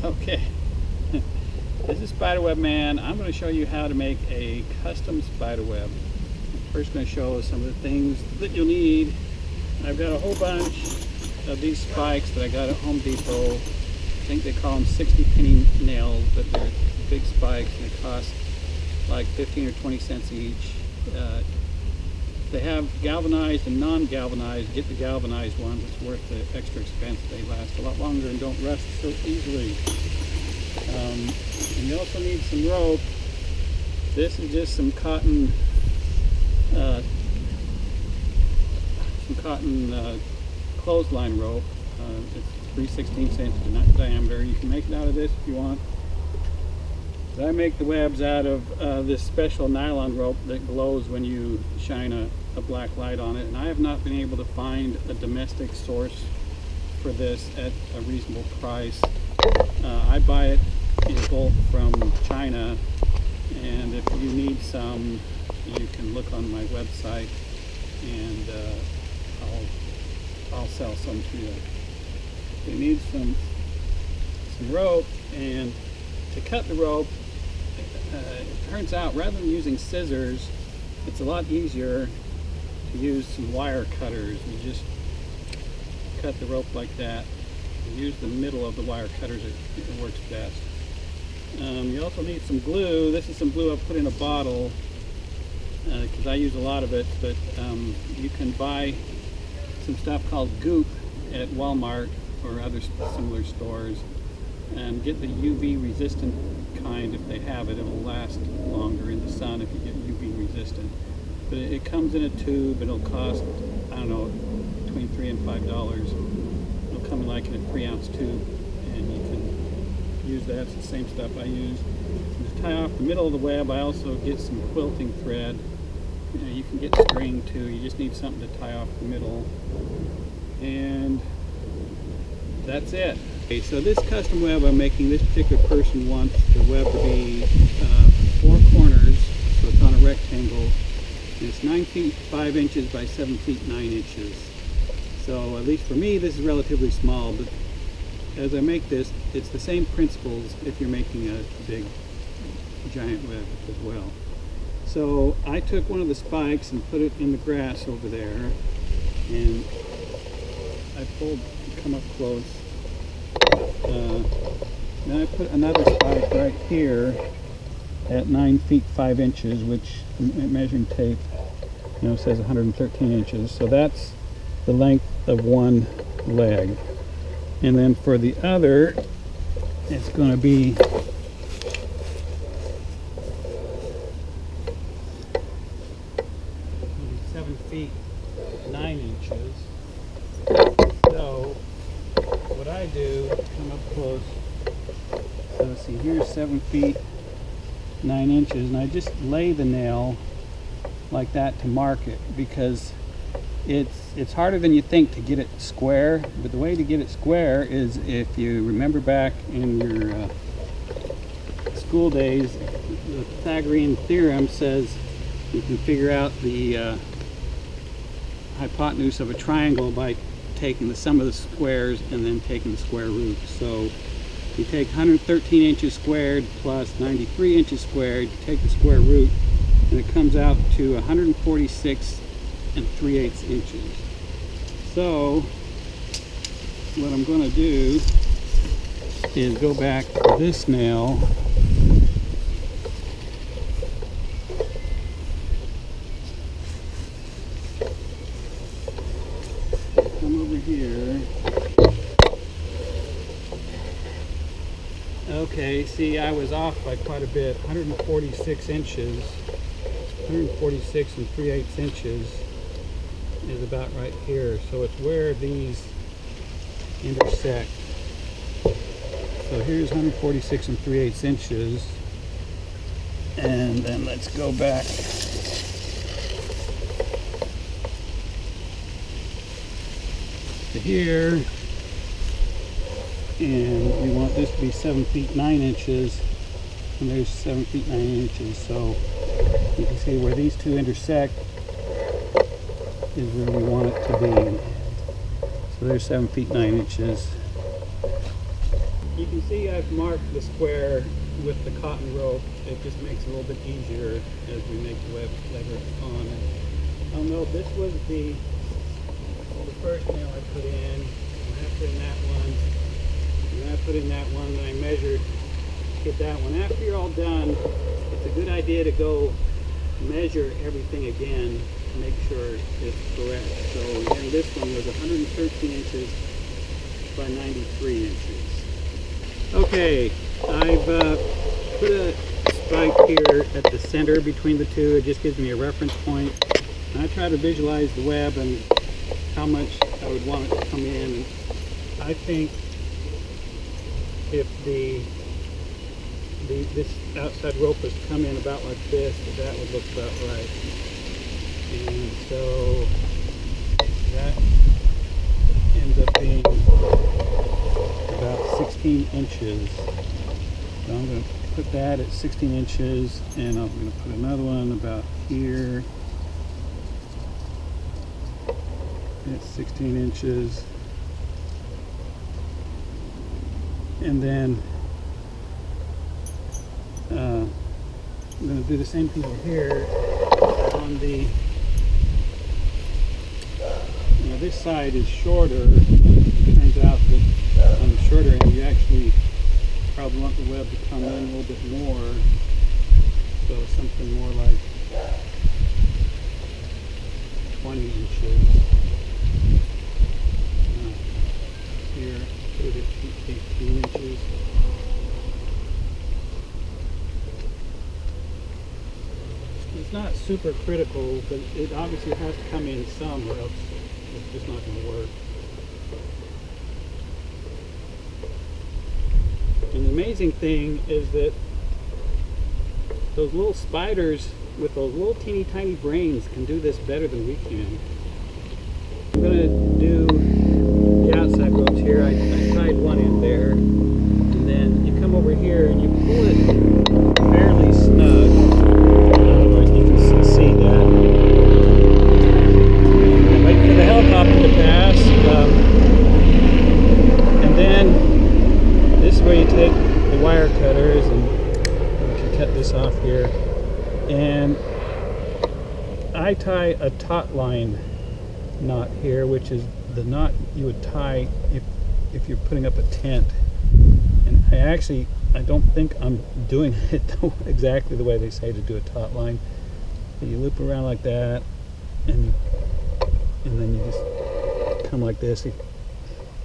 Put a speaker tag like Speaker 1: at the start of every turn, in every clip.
Speaker 1: Okay, this is SpiderWebMan. I'm going to show you how to make a custom spiderweb. First, going to show some of the things that you'll need. I've got a whole bunch of these spikes that I got at Home Depot. I think they call them 60 penny nails, but they're big spikes and they cost like 15 or 20 cents each. They have galvanized and non-galvanized. Get the galvanized ones, it's worth the extra expense. They last a lot longer and don't rust so easily. And you also need some rope. This is just some cotton clothesline rope. It's 3/16 inch diameter. You can make it out of this if you want. But I make the webs out of this special nylon rope that glows when you shine a black light on it. And I have not been able to find a domestic source for this at a reasonable price. I buy it in bulk from China, and if you need some, you can look on my website and I'll sell some to you. You need some rope, and to cut the rope, it turns out rather than using scissors, it's a lot easier to use some wire cutters. You just cut the rope like that. You use the middle of the wire cutters, it works best. You also need some glue. This is some glue I've put in a bottle because I use a lot of it, but you can buy some stuff called goop at Walmart or other similar stores, and get the UV resistant kind. If they have it, it will last longer in the sun if you get UV resistant. But it comes in a tube and it'll cost, I don't know, between $3 and $5. It'll come like in a 3-ounce tube, and you can use that. It's the same stuff I use. To tie off the middle of the web, I also get some quilting thread. You can get string too. You just need something to tie off the middle, and that's it. Okay, so this custom web I'm making, this particular person wants the web to be 4 corners, so it's on a rectangle. It's 9 feet 5 inches by 7 feet 9 inches. So at least for me, this is relatively small, but as I make this, it's the same principles if you're making a big giant web as well. So I took one of the spikes and put it in the grass over there, and I come up close. Then I put another spike right here at 9 feet 5 inches, which measuring tape, says 113 inches. So that's the length of one leg. And then for the other, it's going to be 7 feet 9 inches. So what I do, come up close, so let's see, here's 7 feet 9 inches, and I just lay the nail like that to mark it, because it's harder than you think to get it square. But the way to get it square is, if you remember back in your school days, the Pythagorean theorem says you can figure out the hypotenuse of a triangle by taking the sum of the squares and then taking the square root. So you take 113 inches squared plus 93 inches squared, you take the square root, and it comes out to 146 3/8 inches. So what I'm going to do is go back to this nail, come over here. Okay, see, I was off by quite a bit. 146 inches, 146 3/8 inches is about right here. So it's where these intersect. So here's 146 3/8 inches, and then let's go back to here, and we want this to be 7 feet 9 inches, and there's 7 feet 9 inches. So you can see where these two intersect is where we want it to be. So there's 7 feet 9 inches. you can see I've marked the square with the cotton rope. It just makes it a little bit easier as we make the web later on. I'll note this was the first nail I put in. And I put in that one. And then I put in that one, and I measured to get that one. After you're all done, it's a good idea to go measure everything again to make sure it's correct. So again, this one was 113 inches by 93 inches. Okay, I've put a spike here at the center between the two. It just gives me a reference point. And I try to visualize the web and how much I would want it to come in. I think if this outside rope was to come in about like this, that would look about right. And so that ends up being about 16 inches. So I'm going to put that at 16 inches, and I'm going to put another one about here at 16 inches. And then I'm going to do the same thing over here on the, this side is shorter. It turns out that on the shorter end you actually probably want the web to come in a little bit more, so something more like 20 inches. Here, put it at 18 inches. It's not super critical, but it obviously has to come in some, or else it's just not going to work. And the amazing thing is that those little spiders with those little teeny tiny brains can do this better than we can. I'm going to do the outside ropes here. I tied one in there, and then you come over here and you pull it fairly snug. You can see that. Wait for the helicopter to pass, and then this is where you take the wire cutters and you can cut this off here. And I tie a taut line knot here, which is the knot you would tie if you're putting up a tent. And I don't think I'm doing it exactly the way they say to do a taut line. So you loop around like that, and then you just come like this.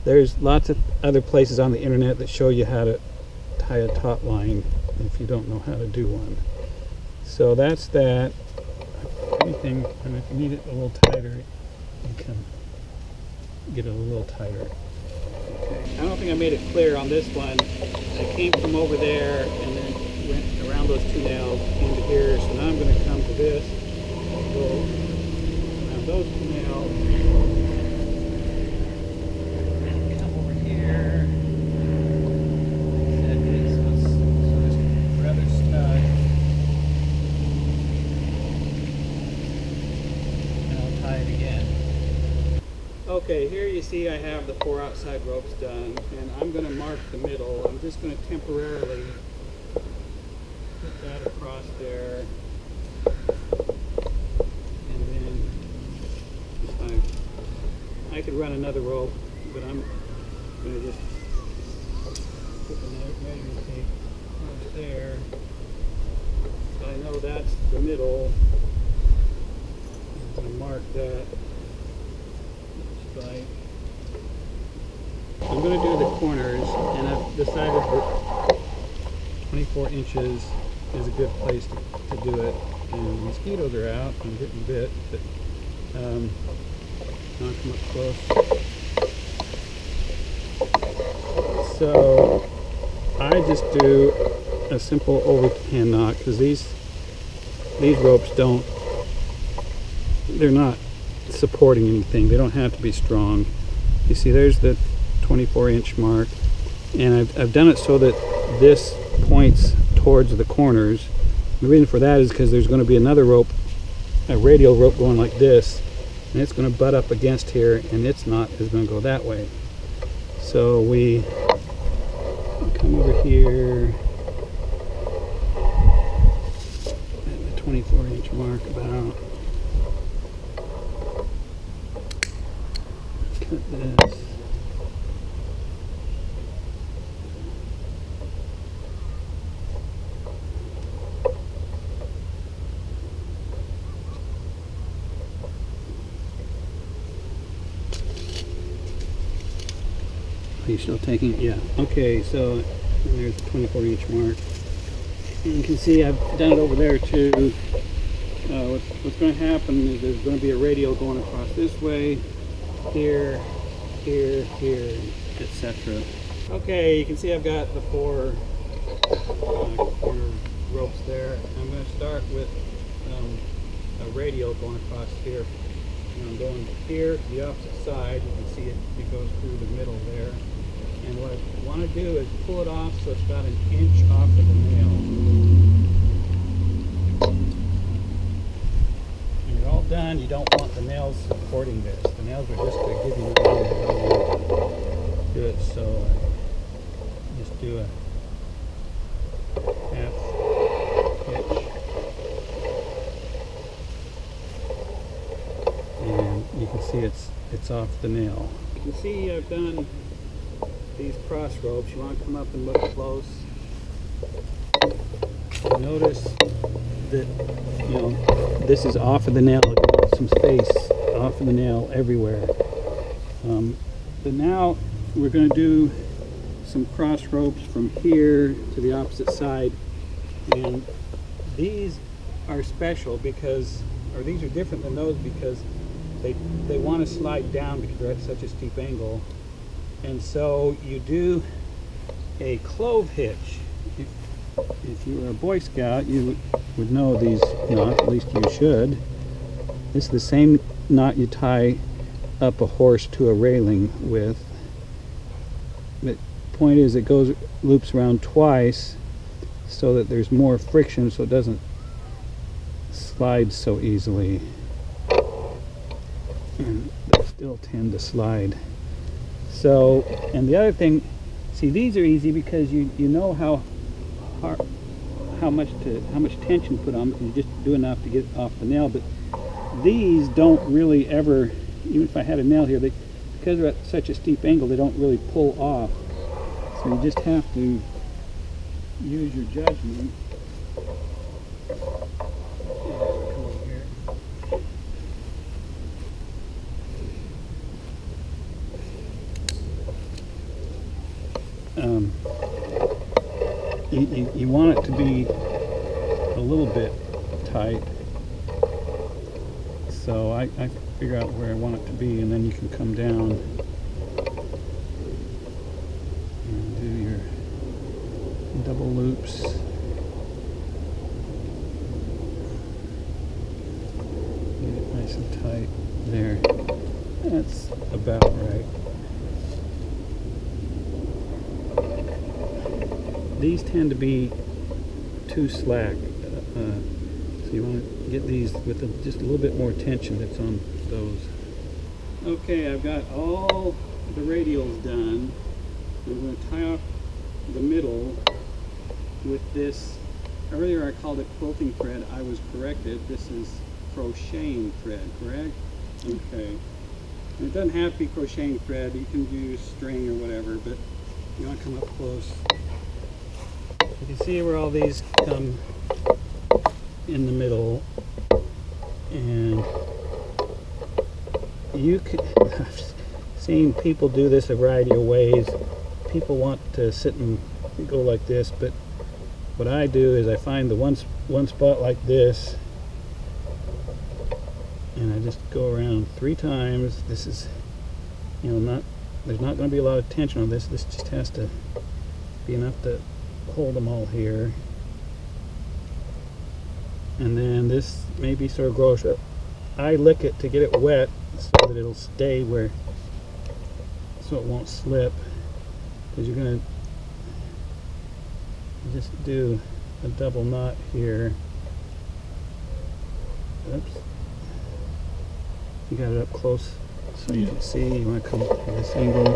Speaker 1: There's lots of other places on the internet that show you how to tie a taut line if you don't know how to do one. So that's that. Anything, and if you need it a little tighter, you can get it a little tighter. Okay. I don't think I made it clear on this one. I came from over there and then went around those two nails into here. So now I'm going to come to this, go around those two nails, and come over here. Set it so it's rather snug. And I'll tie it again. Okay, here you see I have the 4 outside ropes done, and I'm going to mark the middle. I'm just going to temporarily put that across there, and then I could run another rope, but I'm going to just put the measuring tape right there. So I know that's the middle. I'm going to mark that. I'm going to do the corners, and I've decided that 24 inches is a good place to do it. And the mosquitoes are out. I'm getting bit, but I'll come up close. So I just do a simple overhand knot, because these ropes they're not supporting anything. They don't have to be strong. You see, there's the 24-inch mark, and I've done it so that this points towards the corners. The reason for that is because there's going to be another rope, a radial rope going like this, and it's going to butt up against here, and its knot is going to go that way. So we come over here at the 24-inch mark about. Cut this. Are you still taking it? Yeah. Okay, so there's the 24-inch mark. And you can see I've done it over there too. What's going to happen is there's going to be a radial going across this way, here, here, here, etc. Okay, you can see I've got the 4 corner ropes there. I'm going to start with a radial going across here. And I'm going here to the opposite side. You can see it goes through the middle there. And what I want to do is pull it off so it's about an inch off of the nail. When you're all done, you don't want the nails supporting this. The nails are just to give you a do it. So just do a half hitch. And you can see it's off the nail. You can see I've done these cross ropes. You want to come up and look close. Notice that, you know, this is off of the nail. Some space off of the nail everywhere. But now we're going to do some cross ropes from here to the opposite side, and these are special because, or these are different than those because they want to slide down because they're at such a steep angle. And so you do a clove hitch. If you were a Boy Scout, you would know these knots, at least you should. This is the same knot you tie up a horse to a railing with. The point is it loops around twice so that there's more friction so it doesn't slide so easily. And they still tend to slide. So, and the other thing, see, these are easy because you know how much tension to put on them. You just do enough to get off the nail. But these don't really ever, even if I had a nail here, because they're at such a steep angle, they don't really pull off. So you just have to use your judgment. Come over here. You want it to be a little bit tight, so I figure out where I want it to be, and then you can come down and do your double loops. Get it nice and tight there. That's about right. These tend to be too slack, so you want to get these with just a little bit more tension that's on those. Okay, I've got all the radials done. I'm going to tie off the middle with this. Earlier I called it quilting thread. I was corrected. This is crocheting thread, correct? Okay. And it doesn't have to be crocheting thread. You can use string or whatever, but you want to come up close. You can see where all these come in the middle, and you can, I've seen people do this a variety of ways. People want to sit and go like this, but what I do is I find the one spot like this, and I just go around 3 times. This is, you know, there's not going to be a lot of tension on this. This just has to be enough to hold them all here, and then this maybe sort of grows up. I lick it to get it wet so that it'll stay where, so it won't slip, because you're going to just do a double knot here. Oops. You got it up close so you can see. You want to come to this angle.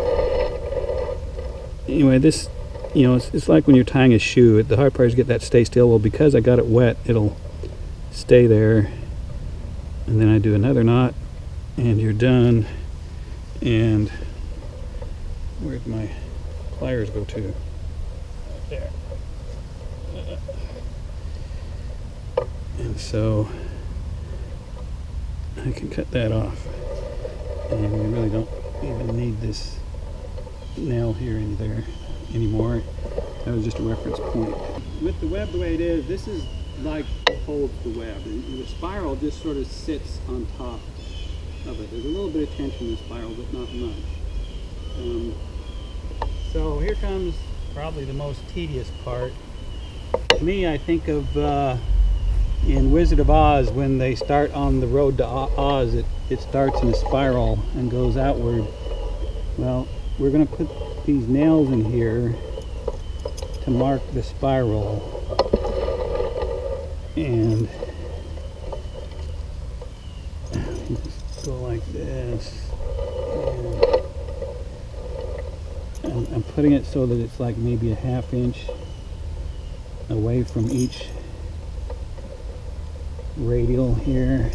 Speaker 1: Anyway, this you know, it's like when you're tying a shoe. The hard part is get that to stay still. Well, because I got it wet, it'll stay there. And then I do another knot, and you're done. And where'd my pliers go to? There. And so I can cut that off. And we really don't even need this nail here anymore. That was just a reference point. With the web the way it is, this is like holds the web, and the spiral just sort of sits on top of it. There's a little bit of tension in the spiral, but not much. So here comes probably the most tedious part. To me, I think of in Wizard of Oz, when they start on the road to Oz, it starts in a spiral and goes outward. Well, we're going to put these nails in here to mark the spiral, and just go like this, and I'm putting it so that it's like maybe a ½ inch away from each radial here.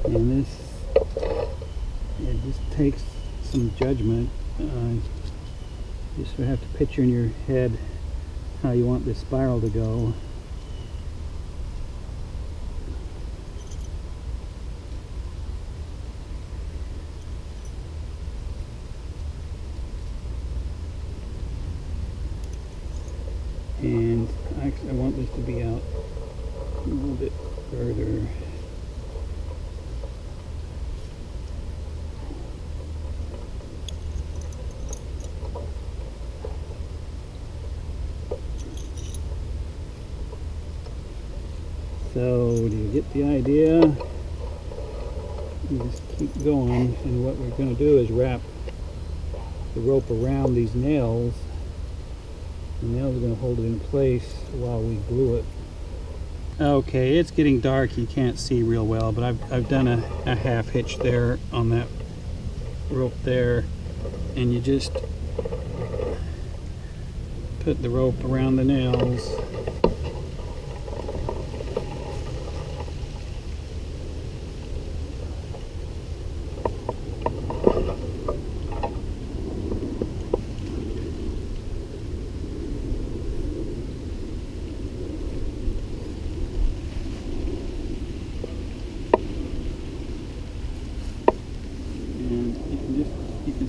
Speaker 1: And this, it just takes some judgment. You just have to picture in your head how you want this spiral to go. And actually I want this to be out a little bit further. So, do you get the idea? You just keep going, and what we're going to do is wrap the rope around these nails. The nails are going to hold it in place while we glue it. Okay, it's getting dark. You can't see real well, but I've done a half hitch there on that rope there, and you just put the rope around the nails.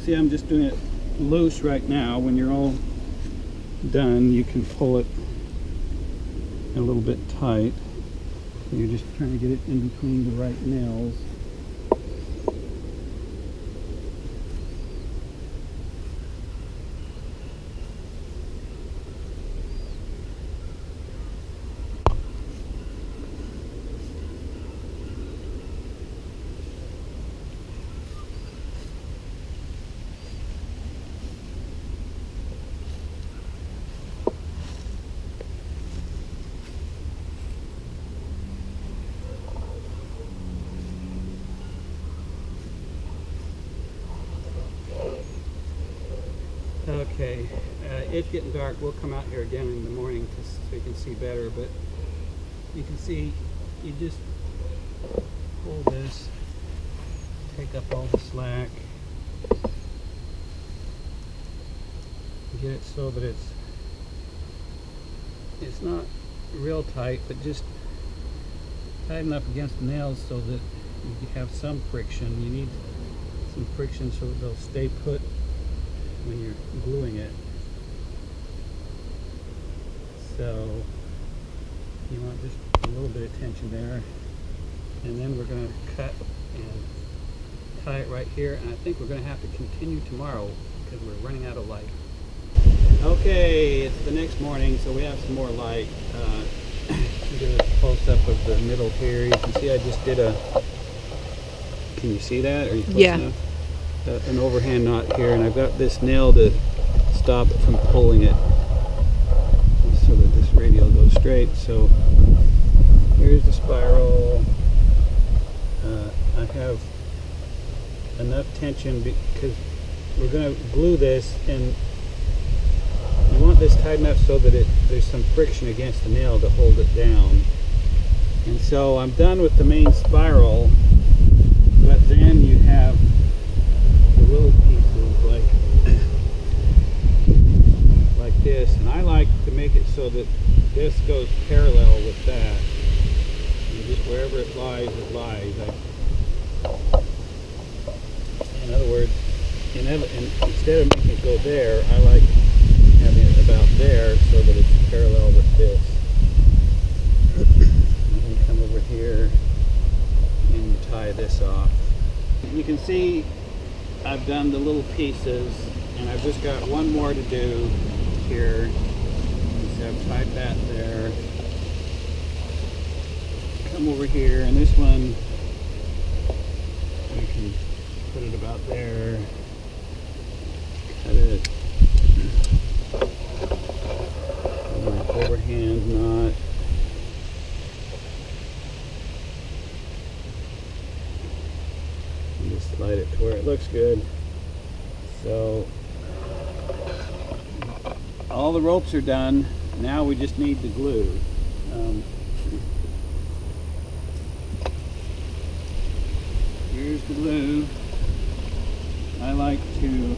Speaker 1: See, I'm just doing it loose right now. When you're all done, you can pull it a little bit tight. You're just trying to get it in between the right nails. Okay, it's getting dark. We'll come out here again in the morning so you can see better, but you can see you just pull this, take up all the slack, get it so that it's not real tight, but just tighten up against the nails so that you have some friction. You need some friction so that they'll stay put when you're gluing it. So you want just a little bit of tension there, and then we're going to cut and tie it right here, and I think we're going to have to continue tomorrow because we're running out of light. Okay, it's the next morning, so we have some more light. Do a close-up of the middle here. You can see I just did can you see that? Are you close enough? An overhand knot here, and I've got this nail to stop it from pulling it so that this radial goes straight. So here's the spiral. I enough tension because we're going to glue this, and you want this tight enough so that there's some friction against the nail to hold it down. And so I'm done with the main spiral, but then you have the little pieces like this, and I like to make it so that this goes parallel with that, and just wherever it lies, it lies. In other words, instead of making it go there, I like having it about there so that it's parallel with this. And then come over here and tie this off. You can see I've done the little pieces, and I've just got one more to do here. So I've tied that there. Come over here, and this one I can put it about there. Cut it. Overhand knot. And just slide it to where it looks good. So all the ropes are done. Now we just need the glue. Here's the glue. I like to you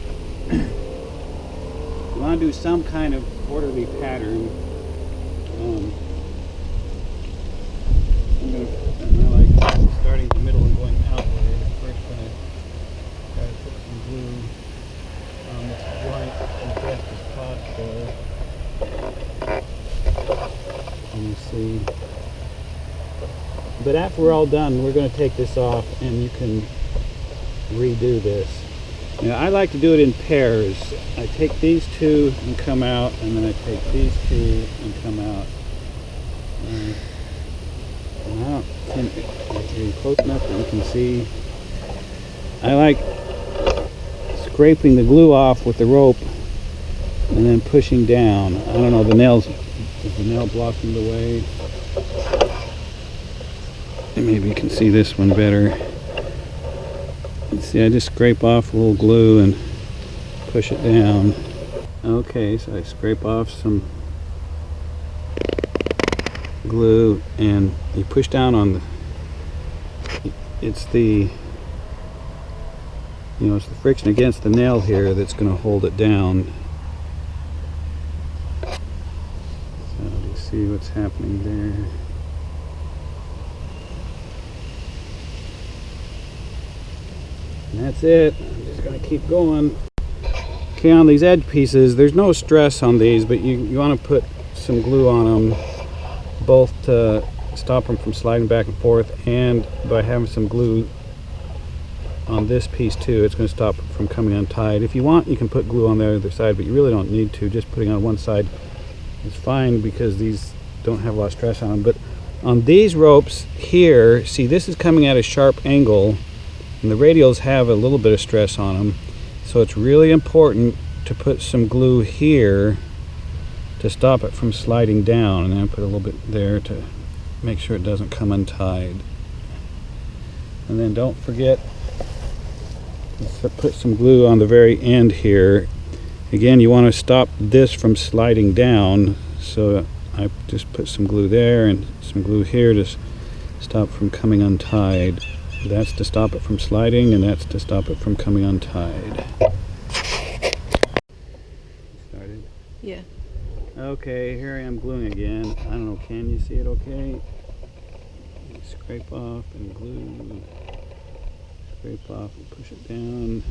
Speaker 1: want to do some kind of orderly pattern. I like starting in the middle and going outward. First, I'm going to try to put some glue on this joint as best as possible. And you see. But after we're all done, we're going to take this off, and you can redo this. Now, I like to do it in pairs. I take these two and come out, and then I take these two and come out. Now, you're close enough that you can see. I like scraping the glue off with the rope and then pushing down. I don't know, is the nail blocking the way? And maybe you can see this one better. See, I just scrape off a little glue and push it down. Okay, so I scrape off some glue, and you push down on it's the friction against the nail here that's going to hold it down. So you see what's happening there. And that's it. I'm just going to keep going. Okay, on these edge pieces, there's no stress on these, but you want to put some glue on them, both to stop them from sliding back and forth, and by having some glue on this piece too, it's going to stop it from coming untied. If you want, you can put glue on the other side, but you really don't need to. Just putting on one side is fine because these don't have a lot of stress on them. But on these ropes here, see, this is coming at a sharp angle, and the radials have a little bit of stress on them, so it's really important to put some glue here to stop it from sliding down, and then put a little bit there to make sure it doesn't come untied. And then don't forget to put some glue on the very end here. Again, you want to stop this from sliding down, so I just put some glue there and some glue here to stop from coming untied. That's to stop it from sliding, and that's to stop it from coming untied. Started?
Speaker 2: Yeah.
Speaker 1: Okay, here I am gluing again. I don't know, can you see it okay? Scrape off and glue. Scrape off and push it down.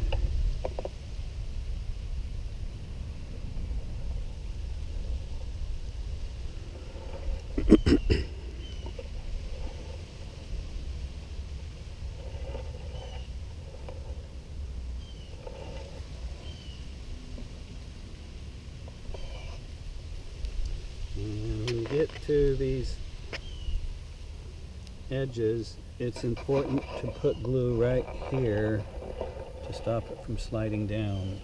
Speaker 1: When you get to these edges, it's important to put glue right here to stop it from sliding down.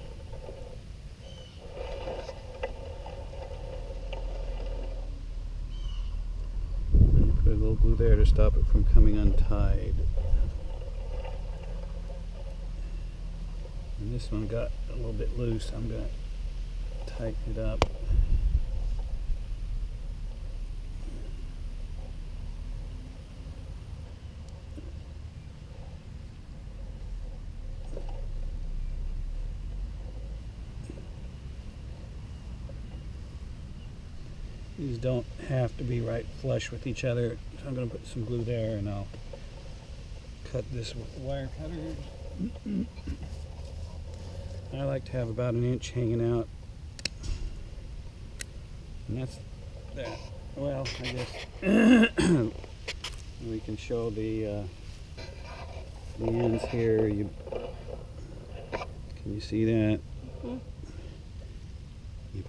Speaker 1: And put a little glue there to stop it from coming untied. And this one got a little bit loose. I'm going to tighten it up. These don't have to be right flush with each other, so I'm going to put some glue there and I'll cut this with the wire cutter. I like to have about 1 inch hanging out, and that's that. Well, I guess we can show the ends here. Can you see that? You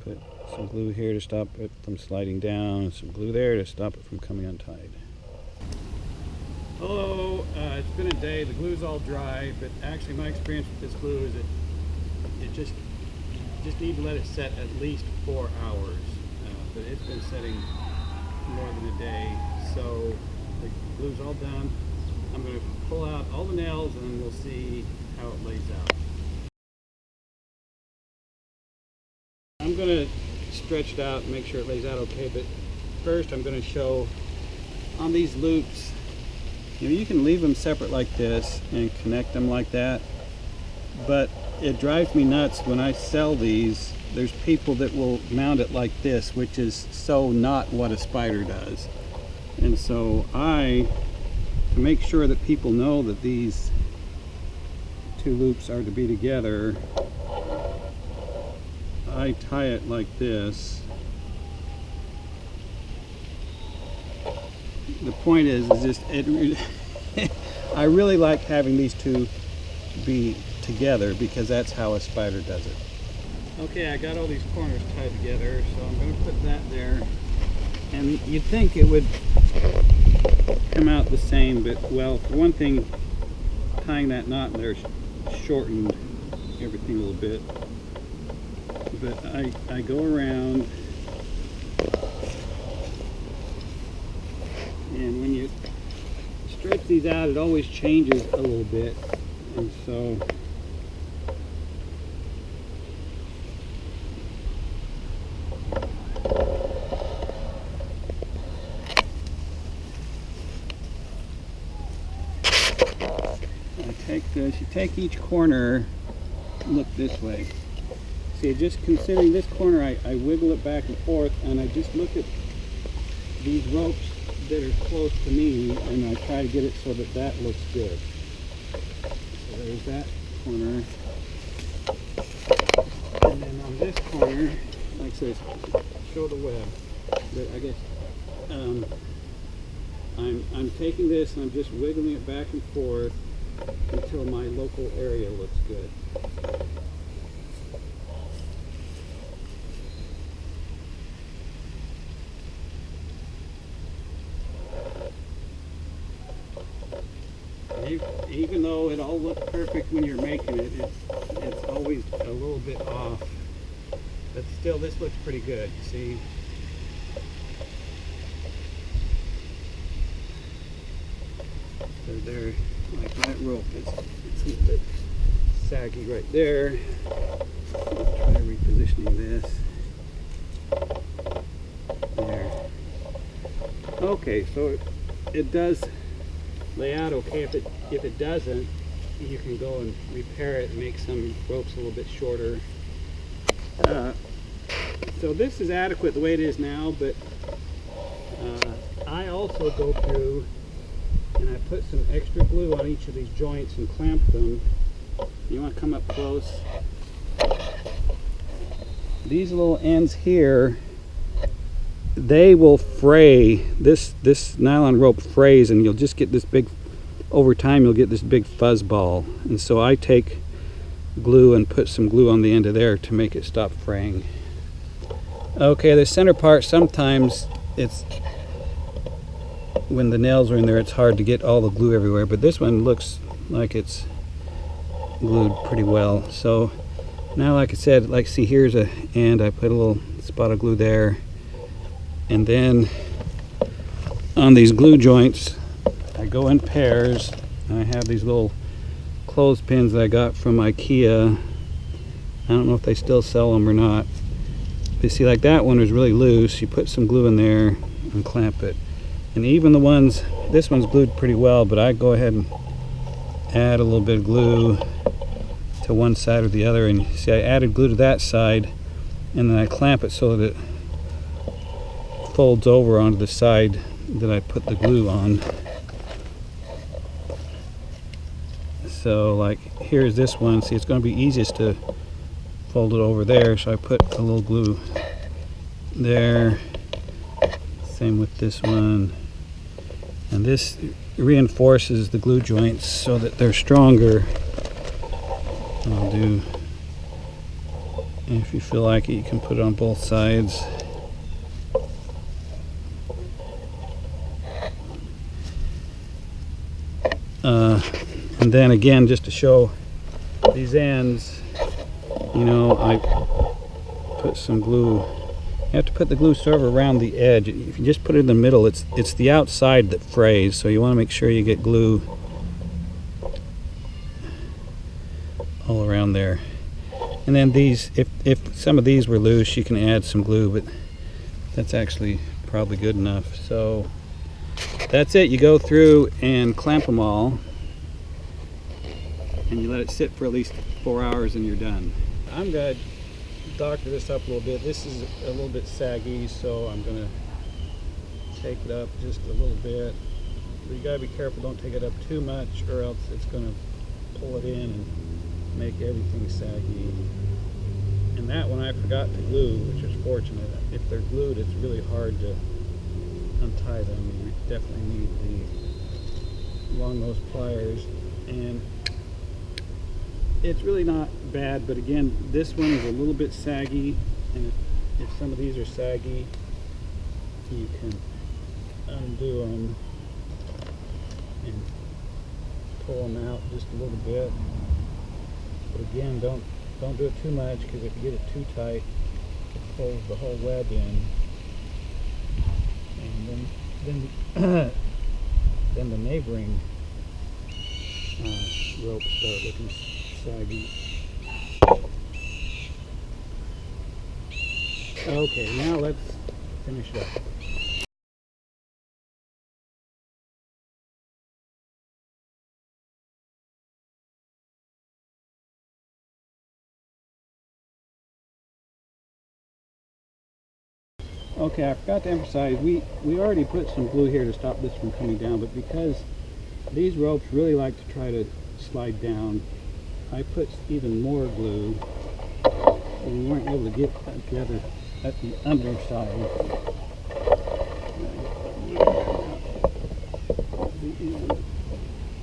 Speaker 1: put some glue here to stop it from sliding down, and some glue there to stop it from coming untied. Hello, it's been a day. The glue's all dry, but actually my experience with this glue is that you just need to let it set at least 4 hours. But it's been setting more than a day, so the glue's all done. I'm going to pull out all the nails and then we'll see how it lays out. I'm going to stretch it out and make sure it lays out okay, but first I'm going to show on these loops, you can leave them separate like this and connect them like that, but it drives me nuts when I sell these. There's people that will mount it like this, which is so not what a spider does. And so to make sure that people know that these two loops are to be together, I tie it like this. The point is just I really like having these two be together because that's how a spider does it. Okay, I got all these corners tied together, so I'm going to put that there. And you'd think it would come out the same, but well, for one thing, tying that knot in there shortened everything a little bit. But I go around, and when you stretch these out, it always changes a little bit, and so I take this. You take each corner, look this way. See, just considering this corner, I wiggle it back and forth, and I just look at these ropes that are close to me, and I try to get it so that that looks good. So there's that corner. And then on this corner, like I said, show the web. But I guess I'm taking this and I'm just wiggling it back and forth until my local area looks good. Even though it all looks perfect when you're making it, it's always a little bit off. But still, this looks pretty good. See? So there, like that rope is a little bit saggy right there. Try repositioning this. There. Okay, so it does lay out okay. If it doesn't, you can go and repair it and make some ropes a little bit shorter. So this is adequate the way it is now, but I also go through and I put some extra glue on each of these joints and clamp them. You want to come up close. These little ends here, they will fray. This nylon rope frays, and you'll just get this big, over time you'll get this big fuzz ball. And so I take glue and put some glue on the end of there to make it stop fraying. Okay, the center part, sometimes it's, when the nails are in there, it's hard to get all the glue everywhere, but this one looks like it's glued pretty well. So now, like I said, like see here's a end, I put a little spot of glue there, and then on these glue joints I go in pairs, and I have these little clothespins that I got from IKEA. I don't know if they still sell them or not. But see, like that one was really loose. You put some glue in there and clamp it. And even the ones, this one's glued pretty well, but I go ahead and add a little bit of glue to one side or the other. And you see, I added glue to that side, and then I clamp it so that it folds over onto the side that I put the glue on. So like here's this one. See, it's going to be easiest to fold it over there, so I put a little glue there. Same with this one. And this reinforces the glue joints so that they're stronger. I'll do, if you feel like it, you can put it on both sides. And then again, just to show these ends, you know, I put some glue. You have to put the glue sort of around the edge. If you just put it in the middle, it's the outside that frays, so you want to make sure you get glue all around there. And then these, if some of these were loose, you can add some glue, but that's actually probably good enough. So that's it. You go through and clamp them all, and you let it sit for at least 4 hours and you're done. I'm going to doctor this up a little bit. This is a little bit saggy, so I'm going to take it up just a little bit. But you got to be careful, don't take it up too much, or else it's going to pull it in and make everything saggy. And that one I forgot to glue, which is fortunate. If they're glued, it's really hard to untie them. You definitely need the long nose pliers. And it's really not bad, but again, this one is a little bit saggy, and if some of these are saggy, you can undo them and pull them out just a little bit. But again, don't do it too much, because if you get it too tight, it pulls the whole web in, and then the neighboring ropes start looking saggy. Okay, now let's finish it up. Okay, I forgot to emphasize, we already put some glue here to stop this from coming down, but because these ropes really like to try to slide down, I put even more glue, so we weren't able to get that together at the underside.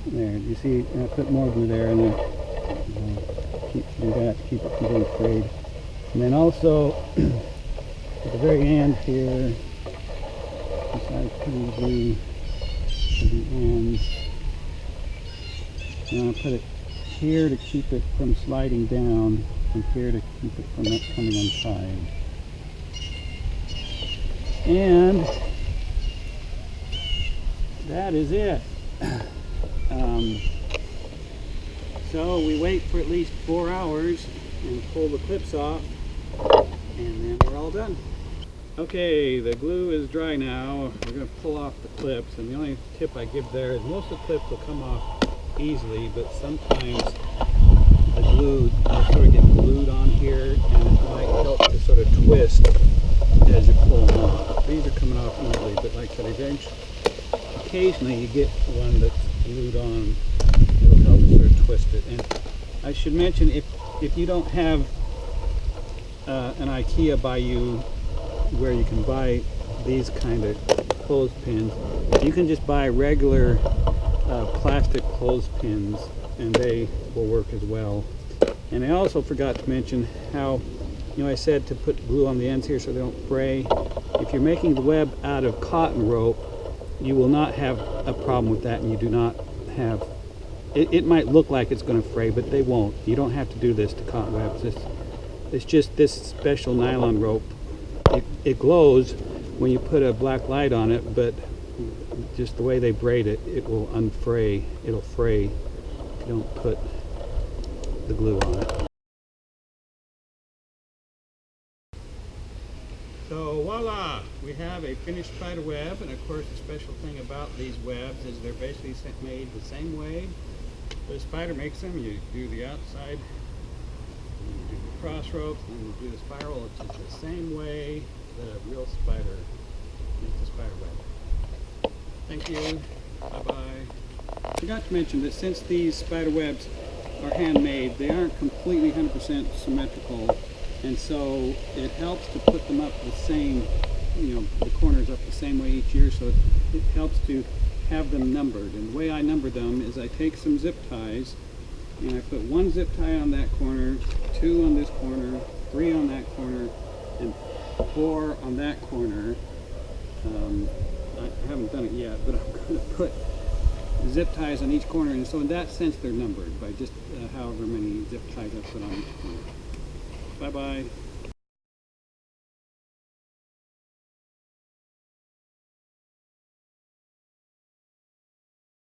Speaker 1: There, you see, I put more glue there, and then do that to keep it from being frayed. And then also, at the very end here, besides putting the glue at the ends, and I'll put it here to keep it from sliding down, and here to keep it from not coming untied. And that is it. So we wait for at least 4 hours and pull the clips off, and then we're all done. Okay, the glue is dry now. We're going to pull off the clips, and the only tip I give there is most of the clips will come off easily, but sometimes the glue will sort of get glued on here, and it might help to sort of twist as you pull them off. These are coming off easily, but like I said, occasionally you get one that's glued on. It'll help to sort of twist it. And I should mention, if you don't have an IKEA by you where you can buy these kind of clothespins, you can just buy regular plastic clothespins, and they will work as well. And I also forgot to mention how, you know, I said to put glue on the ends here so they don't fray. If you're making the web out of cotton rope, you will not have a problem with that, and you do not have, it might look like it's going to fray, but they won't. You don't have to do this to cotton webs. It's just this special nylon rope. It glows when you put a black light on it, but just the way they braid it, it will unfray. It'll fray if you don't put
Speaker 2: the glue on it.
Speaker 1: So voila, we have a finished spider web, and of course the special thing about these webs is they're basically made the same way the spider makes them. You do the outside, you do the cross ropes, and you do the spiral. It's just the same way the real spider makes the spider web. Thank you. Bye-bye. Forgot to mention that since these spider webs are handmade, they aren't completely 100% symmetrical. And so it helps to put them up the same, the corners up the same way each year, so it helps to have them numbered. And the way I number them is I take some zip ties, and I put 1 zip tie on that corner, 2 on this corner, 3 on that corner, and 4 on that corner. I haven't done it yet, but I'm going to put zip ties on each corner, and so in that sense they're numbered by just however many zip ties I put on each corner. Bye-bye.